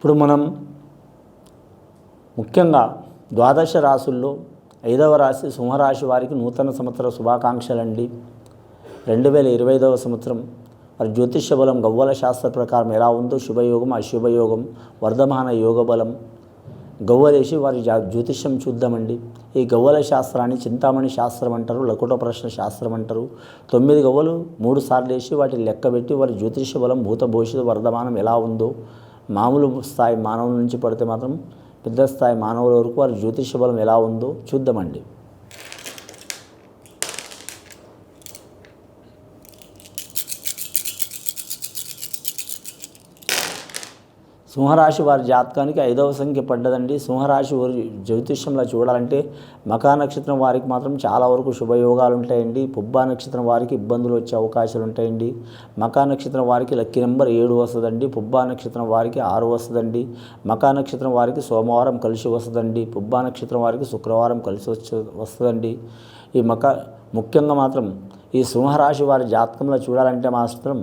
ఇప్పుడు మనం ముఖ్యంగా ద్వాదశ రాశుల్లో 5వ రాశి సింహరాశి వారికి నూతన సంవత్సర శుభాకాంక్షలండి. 2025వ సంవత్సరం మరి జ్యోతిష్య బలం గవ్వల శాస్త్ర ప్రకారం ఎలా ఉందో శుభయోగం, అశుభయోగం, వర్ధమాన యోగ బలం గవ్వలేసి వారి జ్యోతిష్యం చూద్దామండి. ఈ గవ్వల శాస్త్రాన్ని చింతామణి శాస్త్రం అంటారు, లకుట ప్రశ్న శాస్త్రం అంటారు. 9 గవ్వలు 3 సార్లు వేసి వాటిని లెక్కబెట్టి వారి జ్యోతిష్య బలం భూత భవిష్యత్ వర్ధమానం ఎలా ఉందో మామూలు స్థాయి మానవుల నుంచి పడితే మాత్రం పెద్ద స్థాయి మానవుల వరకు వారి జ్యోతిష్య బలం ఎలా ఉందో చూద్దామండి. సింహరాశి వారి జాతకానికి 5వ సంఖ్య పడ్డదండి. సింహరాశి వారి జ్యోతిష్యంలో చూడాలంటే మకా నక్షత్రం వారికి మాత్రం చాలా వరకు శుభయోగాలు ఉంటాయండి. పుబ్బా నక్షత్రం వారికి ఇబ్బందులు వచ్చే అవకాశాలు ఉంటాయండి. మకా నక్షత్రం వారికి లక్కీ నెంబర్ 7 వస్తుందండి. పుబ్బా నక్షత్రం వారికి 6 వస్తుందండి. మకా నక్షత్రం వారికి సోమవారం కలిసి వస్తుందండి. పుబ్బా నక్షత్రం వారికి శుక్రవారం కలిసి వస్తుందండి. ఈ ముఖ్యంగా మాత్రం ఈ సింహరాశి వారి జాతకంలో చూడాలంటే మాత్రం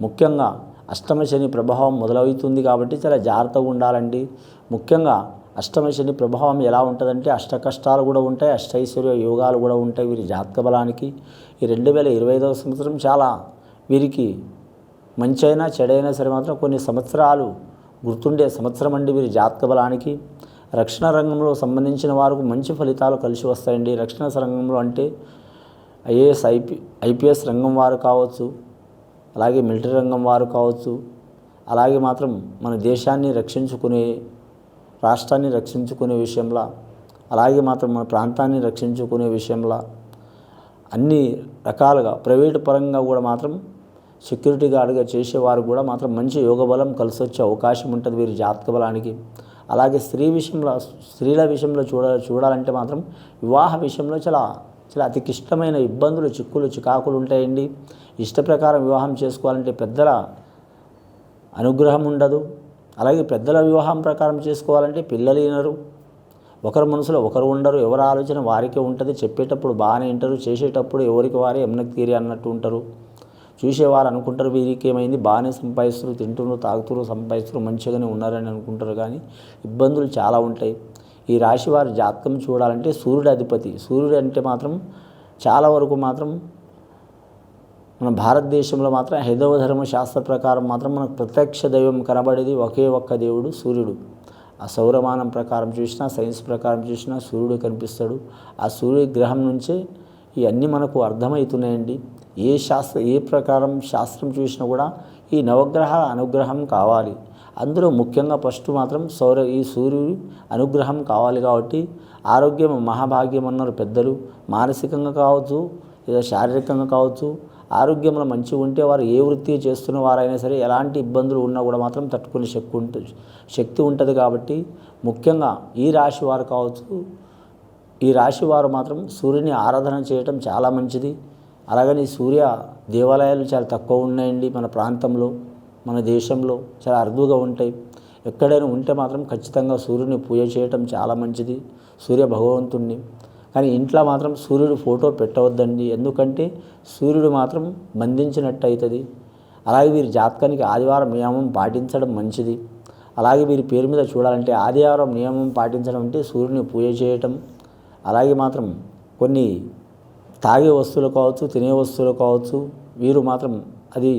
ముఖ్యంగా అష్టమ శని ప్రభావం మొదలవుతుంది కాబట్టి చాలా జాగ్రత్తగా ఉండాలండి. ముఖ్యంగా అష్టమ శని ప్రభావం ఎలా ఉంటుందంటే అష్ట కష్టాలు కూడా ఉంటాయి, అష్టైశ్వర్య యోగాలు కూడా ఉంటాయి వీరి జాతక బలానికి. ఈ 2025వ సంవత్సరం చాలా వీరికి మంచైనా చెడైనా సరే మాత్రం కొన్ని సంవత్సరాలు గుర్తుండే సంవత్సరం అండి వీరి జాతక బలానికి. రక్షణ రంగంలో సంబంధించిన వారికి మంచి ఫలితాలు కలిసి వస్తాయండి. రక్షణ రంగంలో అంటే ఐఏఎస్ ఐపీఎస్ రంగం వారు కావచ్చు, అలాగే మిలిటరీ రంగం వారు కావచ్చు, అలాగే మాత్రం మన దేశాన్ని రక్షించుకునే, రాష్ట్రాన్ని రక్షించుకునే విషయంలో, అలాగే మాత్రం మన ప్రాంతాన్ని రక్షించుకునే విషయంలో అన్ని రకాలుగా ప్రైవేటు పరంగా కూడా మాత్రం సెక్యూరిటీ గార్డ్గా చేసేవారు కూడా మాత్రం మంచి యోగ బలం కలిసి వచ్చే అవకాశం ఉంటుంది వీరి జాతక బలానికి. అలాగే స్త్రీల విషయంలో చూడాలంటే మాత్రం వివాహ విషయంలో చాలా అతి క్లిష్టమైన ఇబ్బందులు, చిక్కులు, చికాకులు ఉంటాయండి. ఇష్ట ప్రకారం వివాహం చేసుకోవాలంటే పెద్దల అనుగ్రహం ఉండదు. అలాగే పెద్దల వివాహం ప్రకారం చేసుకోవాలంటే పిల్లలు వినరు. ఒకరి మనసులో ఒకరు ఉండరు. ఎవరి ఆలోచన వారికే ఉంటుంది. చెప్పేటప్పుడు బాగానే వింటారు, చేసేటప్పుడు ఎవరికి వారే ఎమ్నకు తీరి అన్నట్టు ఉంటారు. చూసేవారు అనుకుంటారు వీరికి ఏమైంది, బాగానే సంపాదిస్తారు, తింటున్నారు, తాగుతున్నారు, సంపాదిస్తారు, మంచిగానే ఉన్నారని అనుకుంటారు. కానీ ఇబ్బందులు చాలా ఉంటాయి. ఈ రాశి వారి జాతకం చూడాలంటే సూర్యుడు అధిపతి. సూర్యుడు అంటే మాత్రం చాలా వరకు మాత్రం మన భారతదేశంలో మాత్రం హైందవ ధర్మ శాస్త్ర ప్రకారం మాత్రం మనకు ప్రత్యక్ష దైవం కనబడేది ఒకే ఒక్క దేవుడు సూర్యుడు. ఆ సౌరమానం ప్రకారం చూసినా, సైన్స్ ప్రకారం చూసినా సూర్యుడు కనిపిస్తాడు. ఆ సూర్య గ్రహం నుంచే ఇవన్నీ మనకు అర్థమవుతున్నాయండి. ఏ ప్రకారం శాస్త్రం చూసినా కూడా ఈ నవగ్రహాల అనుగ్రహం కావాలి. అందులో ముఖ్యంగా ఫస్ట్ మాత్రం ఈ సూర్యుడి అనుగ్రహం కావాలి. కాబట్టి ఆరోగ్యం మహాభాగ్యం అన్నారు పెద్దలు. మానసికంగా కావచ్చు లేదా శారీరకంగా కావచ్చు, ఆరోగ్యంలో మంచిగా ఉంటే వారు ఏ వృత్తి చేస్తున్న వారైనా సరే ఎలాంటి ఇబ్బందులు ఉన్నా కూడా మాత్రం తట్టుకునే శక్తి ఉంటుంది. కాబట్టి ముఖ్యంగా ఈ రాశి వారు కావచ్చు, ఈ రాశి వారు మాత్రం సూర్యుని ఆరాధన చేయటం చాలా మంచిది. అలాగని సూర్య దేవాలయాలు చాలా తక్కువ ఉన్నాయండి మన ప్రాంతంలో, మన దేశంలో చాలా అరుదుగా ఉంటాయి. ఎక్కడైనా ఉంటే మాత్రం ఖచ్చితంగా సూర్యుని పూజ చేయటం చాలా మంచిది, సూర్య భగవంతుణ్ణి. కానీ ఇంట్లో మాత్రం సూర్యుడు ఫోటో పెట్టవద్దండి, ఎందుకంటే సూర్యుడు మాత్రం బంధించినట్టు అవుతుంది. అలాగే వీరి జాతకానికి ఆదివారం నియమం పాటించడం మంచిది. అలాగే వీరి పేరు మీద చూడాలంటే ఆదివారం నియమం పాటించడం అంటే సూర్యుని పూజ చేయటం. అలాగే మాత్రం కొన్ని తాగే వస్తువులు కావచ్చు, తినే వస్తువులు కావచ్చు, వీరు మాత్రం అది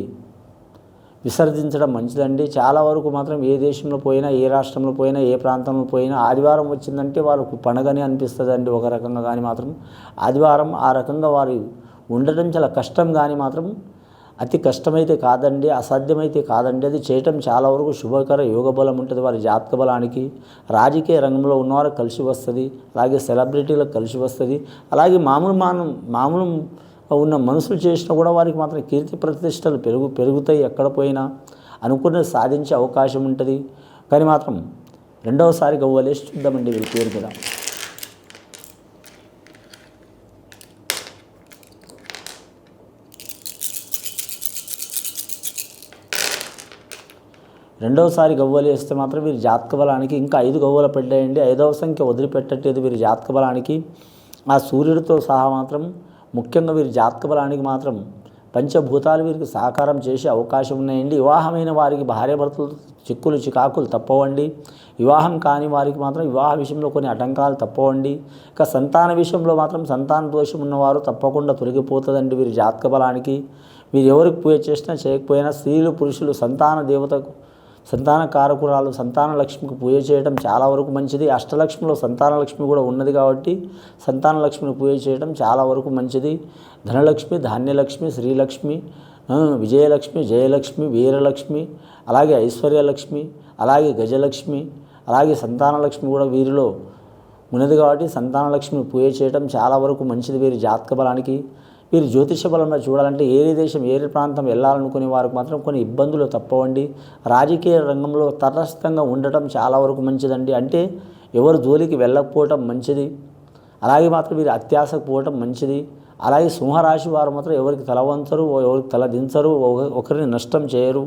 విసర్జించడం మంచిదండి. చాలా వరకు మాత్రం ఏ దేశంలో పోయినా, ఏ రాష్ట్రంలో పోయినా, ఏ ప్రాంతంలో పోయినా ఆదివారం వచ్చిందంటే వాళ్ళకు పండగనే అనిపిస్తుందండి ఒక రకంగా. కానీ మాత్రం ఆదివారం ఆ రకంగా వారు ఉండటం చాలా కష్టం. కానీ మాత్రం అతి కష్టమైతే కాదండి, అసాధ్యమైతే కాదండి. అది చేయటం చాలా వరకు శుభకర యోగ బలం ఉంటుంది వారి జాతక బలానికి. రాజకీయ రంగంలో ఉన్నవారు కలిసి వస్తుంది, అలాగే సెలబ్రిటీలకు కలిసి వస్తుంది. అలాగే మామూలు ఉన్న మనుషులు చేసినా కూడా వారికి మాత్రం కీర్తి ప్రతిష్టలు పెరుగుతాయి. ఎక్కడ పోయినా అనుకున్నది సాధించే అవకాశం ఉంటుంది. కానీ మాత్రం రెండవసారి గవ్వలేసి చూద్దామండి వీరి పేరు మీద. రెండవసారి గవ్వలు వేస్తే మాత్రం వీరి జాతక బలానికి ఇంకా 5 గవ్వలు పెట్టేయండి. 5వ సంఖ్య వదిలిపెట్టట్లేదు వీరి జాతక బలానికి. ఆ సూర్యుడితో సహా మాత్రం ముఖ్యంగా వీరి జాతక బలానికి మాత్రం పంచభూతాలు వీరికి సహకారం చేసే అవకాశం ఉన్నాయండి. వివాహమైన వారికి భార్యాభర్తలతో చిక్కులు చికాకులు తప్పవండి. వివాహం కాని వారికి మాత్రం వివాహ విషయంలో కొన్ని ఆటంకాలు తప్పవండి. ఇక సంతాన విషయంలో మాత్రం సంతాన దోషం ఉన్నవారు తప్పకుండా తొలగిపోతుందండి వీరి జాతక బలానికి. వీరు ఎవరికి పూజ చేసినా చేయకపోయినా స్త్రీలు పురుషులు సంతాన దేవతకు సంతాన కారకురాలు సంతాన లక్ష్మికి పూజ చేయడం చాలా వరకు మంచిది. అష్టలక్ష్మిలో సంతాన లక్ష్మి కూడా ఉన్నది కాబట్టి సంతాన లక్ష్మిని పూజ చేయడం చాలా వరకు మంచిది. ధనలక్ష్మి, ధాన్యలక్ష్మి, శ్రీలక్ష్మి, విజయలక్ష్మి, జయలక్ష్మి, వీరలక్ష్మి, అలాగే ఐశ్వర్యలక్ష్మి, అలాగే గజలక్ష్మి, అలాగే సంతాన లక్ష్మి కూడా వీరిలో ఉన్నది కాబట్టి సంతాన లక్ష్మిని పూజ చేయడం చాలా వరకు మంచిది వీరి జాతక బలానికి. వీరు జ్యోతిష బలంలో చూడాలంటే ఏరే దేశం ఏరే ప్రాంతం వెళ్ళాలనుకునే వారికి మాత్రం కొన్ని ఇబ్బందులు తప్పవండి. రాజకీయ రంగంలో తటస్థంగా ఉండటం చాలా వరకు మంచిదండి. అంటే ఎవరు జోలికి వెళ్ళకపోవటం మంచిది. అలాగే మాత్రం వీరు అత్యాశకు పోవటం మంచిది. అలాగే సింహరాశి వారు మాత్రం ఎవరికి తల వంచరు, ఎవరికి తల దించరు, ఒకరిని నష్టం చేయరు,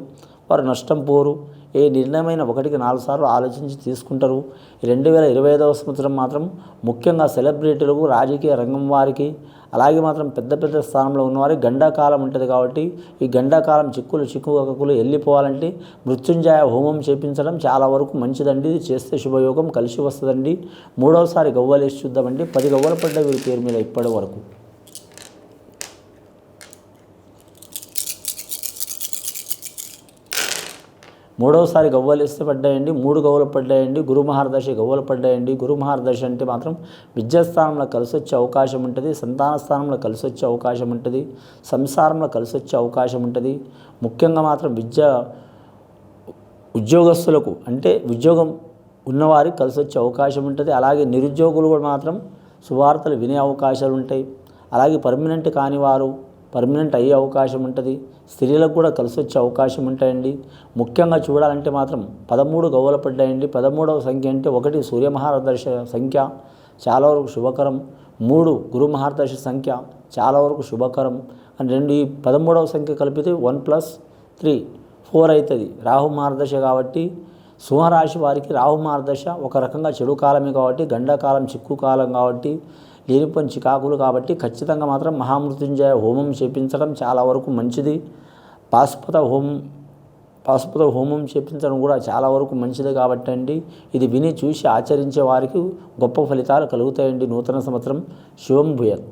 వారు నష్టం పోరు. ఏ నిర్ణయమైన 1కి 4 సార్లు ఆలోచించి తీసుకుంటారు. 2025వ సంవత్సరం మాత్రం ముఖ్యంగా సెలబ్రిటీలకు, రాజకీయ రంగం వారికి, అలాగే మాత్రం పెద్ద పెద్ద స్థానంలో ఉన్నవారికి గండాకాలం ఉంటుంది కాబట్టి ఈ గండాకాలం చిక్కులు వెళ్ళిపోవాలంటే మృత్యుంజయ హోమం చేపించడం చాలా వరకు మంచిదండి. ఇది చేస్తే శుభయోగం కలిసి వస్తుందండి. 3వసారి గవ్వలేసి చూద్దామండి. 10 గవ్వలు పడ్డాయి వీరి పేరు మీద ఇప్పటి వరకు. 3వసారి గవ్వలు వేస్తే పడ్డాయండి. 3 గవ్వలు పడ్డాయండి. గురు మహర్దశ గవ్వలు పడ్డాయండి. గురు మహర్దశ అంటే మాత్రం విద్యాస్థానంలో కలిసి వచ్చే అవకాశం ఉంటుంది, సంతాన స్థానంలో కలిసి వచ్చే అవకాశం ఉంటుంది, సంసారంలో కలిసి వచ్చే అవకాశం ఉంటుంది. ముఖ్యంగా మాత్రం ఉద్యోగస్తులకు అంటే ఉద్యోగం ఉన్నవారికి కలిసి వచ్చే అవకాశం ఉంటుంది. అలాగే నిరుద్యోగులు కూడా మాత్రం శుభవార్తలు వినే అవకాశాలు ఉంటాయి. అలాగే పర్మనెంట్ కాని వారు పర్మనెంట్ అయ్యే అవకాశం ఉంటుంది. స్త్రీలకు కూడా కలిసి వచ్చే అవకాశం ఉంటాయండి. ముఖ్యంగా చూడాలంటే మాత్రం 13 గవ్వలు పడ్డాయండి. 13వ సంఖ్య అంటే 1 సూర్యమహారదర్శ సంఖ్య చాలా వరకు శుభకరం, 3 గురు మహారదర్శ సంఖ్య చాలా వరకు శుభకరం అని 2 ఈ 13వ సంఖ్య కలిపితే 1+3 4 అవుతుంది. రాహు మహారదశ కాబట్టి సింహరాశి వారికి రాహు మహారదశ ఒక రకంగా చెడు కాలమే కాబట్టి, గండాకాలం చిక్కు కాలం కాబట్టి, లేనిపోని చికాకులు కాబట్టి ఖచ్చితంగా మాత్రం మహామృత్యుంజయ హోమం చేపించడం చాలా వరకు మంచిది. పాశుపత హోమం చేపించడం కూడా చాలా వరకు మంచిది కాబట్టి అండి ఇది విని చూసి ఆచరించే వారికి గొప్ప ఫలితాలు కలుగుతాయండి. నూతన సంవత్సరం శుభం భూయాత్.